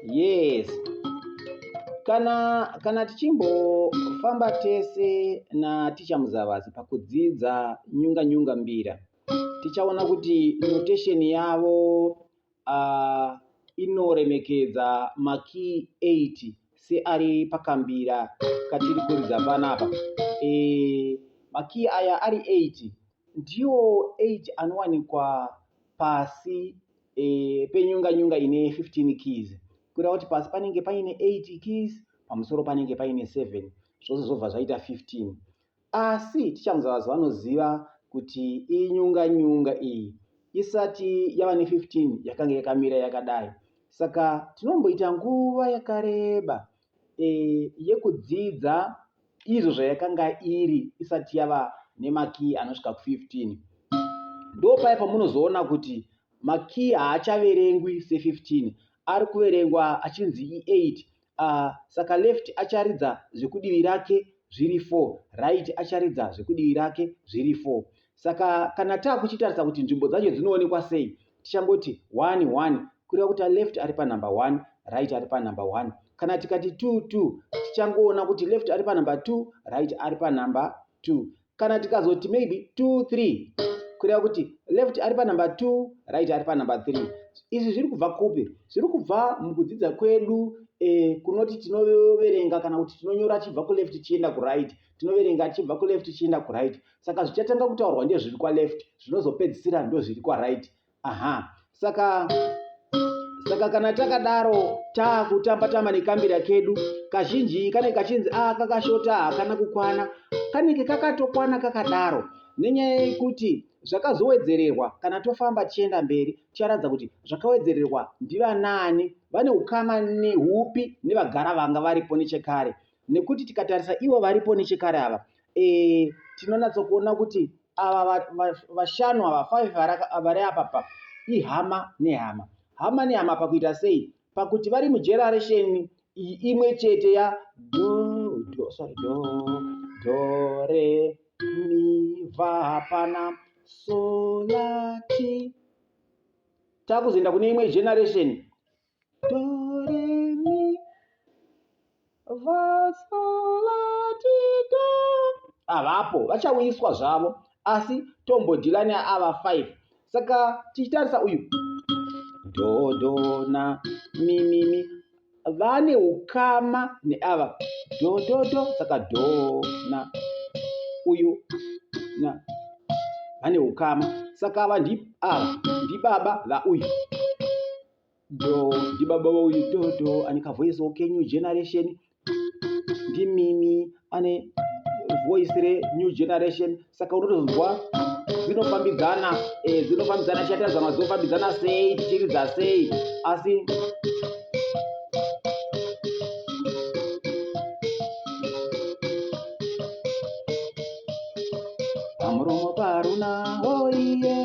Yes. Kana tichimbofamba tese na ticha Muzavasi pakudzidza nyunga mbira, tichaona kuti notation yavo inoremekedza makey 8 seari pakambira katiri kuridza panapa. Makey aya ari 8 ndiwo 8 anowanikwa pasi penyunga ine 15 keys. Kureva kuti pasi panenge paine 8 keys, pamusoro panenge paine 7, zvose zvobva zvaita 15. Asi ticha Muzavasi vanoziva kuti inyunga iyi isati yava ne15 yakanga yakamira yakadai. Saka tinomboita nguva yakareba yekudzidza izvo zvayakanga iri isati yava nemakey anosvika ku15. Ndo paya pamunozoona kuti makey haachaverengwi se15, ari kuverengwa achinzi e8. Saka left acharidza zvekudivi rake zviri 4, right acharidza zvekudivi rake zviri 4. Saka kana taakuchitarisa kuti nzvimbo dzacho dzinoonekwa sei, tichangoti 1 1, kureva kuti left ari panumber 1, right ari panumber 1. Kana tikati 2 2, tichangoona kuti left ari panumber 2, right ari panumber 2. Kana tikazoti maybe 2 3, kureva kuti left ari panumber 2, right ari panumber 3. Izvi zviri kubva kupi? Zviri kubva mukudzidza kwedu kunoti tinoverenga kana kuti tinonyora chibva ku left chienda ku right, tinoverenga chibva ku left chienda ku right. Saka zvichatanga kutaurwa ndezviri kwa left, zvinozopedzisira ndo zviri kwa right. Saka kana takadaro taakutamba nekambira kedu, kazhinji kanenge kachinzi kakashota, hakana kukwana. Kanenge kakatokwana kakadaro, nenyaya yekuti zvakazowedzererwa. Kana tofamba tichienda mberi, ticharatidza kuti zvakawedzererwa ndivanani, vane ukama nehupi nevagara vanga varipo nechekare. Nekuti tikatarisa ivo varipo nechekare ava, tinonatsokuona kuti ava vashanu ava 5 vari apa ihama nehama. Hama nehama pakuita sei? Pakuti vari mugeneration imwe chete ya do re mi fa hapana so la ti. Takuzoenda kune imwe generation do re mi va so la ti do. Avapo vachauyiswa zvavo, asi tombodhila neava 5. Saka tichitarisa uyu do na mi vane ukama neava do. Saka do na uyu na vane ukama. Saka ava ndi baba va uyu do, ndi baba uyu do ane kavoice ke new generation, ndi mimi ane voice re new generation. Saka unotozwa dzinofambidzana chiatira dzinofambidzana sei, tichiridza sei, asi pamuromo paruna oiye